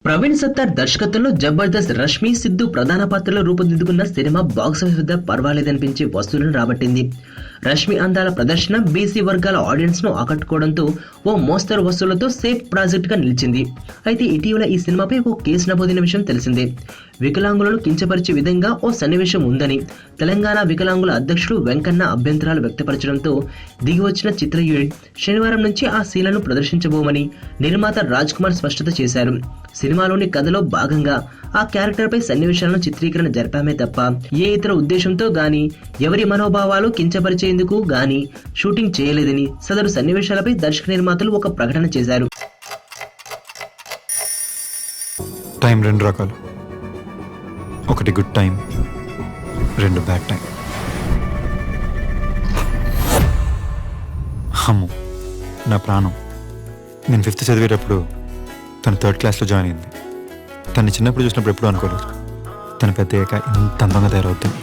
ప్రవీణ్ సత్తార్ దర్శకత్వంలో జబర్దస్త్ రష్మి సిద్ధు ప్రధాన పాత్రలో రూపుదిద్దుకున్న సినిమా బాక్సాఫీస్ వద్ద పర్వాలేదనిపించే వసూళ్లను రాబట్టింది. రష్మి అందాల ప్రదర్శన బీసీ వర్గాల ఆడియన్స్ ను ఆకట్టుకోవడంతో ఓ మోస్తరు వసూళ్లతో సేఫ్ ప్రాజెక్ట్ గా నిలిచింది. అయితే ఇటీవల ఈ సినిమాపై ఓ కేసు నమోదైన విషయం తెలిసిందే. వికలాంగులను కించపరిచే విధంగా ఓ సన్నివేశం ఉందని తెలంగాణ వికలాంగుల అధ్యక్షుడు వెంకన్న అభ్యంతరాలు వ్యక్తపరచడంతో దిగివచ్చిన చిత్ర యూనిట్ శనివారం నుంచి ఆ సీన్లను ప్రదర్శించబోమని నిర్మాత రాజ్ కుమార్ స్పష్టత చేశారు. సినిమాలోని కథలో భాగంగా ఆ క్యారెక్టర్ పై సన్నివేశాలను చిత్రీకరణ జరిపామే తప్ప ఏ ఇతర ఉద్దేశంతో గాని ఎవరి మనోభావాలు కించపరిచేందుకు గాని షూటింగ్ చేయలేదని సదరు సన్నివేశాలపై దర్శక నిర్మాతలు ఒక ప్రకటన చేశారు. టైం రెండు రకాలు, ఒకటి గుడ్ టైం, రెండు బ్యాడ్ టైం. అమ్ము నా ప్రాణం. నేను 5th చదివేటప్పుడు తను 3rd క్లాస్లో జాయిన్ అయింది. తను చిన్నప్పుడు చూసినప్పుడు ఎప్పుడూ అనుకోలేదు తను పెద్ద అయ్యాక ఇంత అందంగా తయారవుతుంది.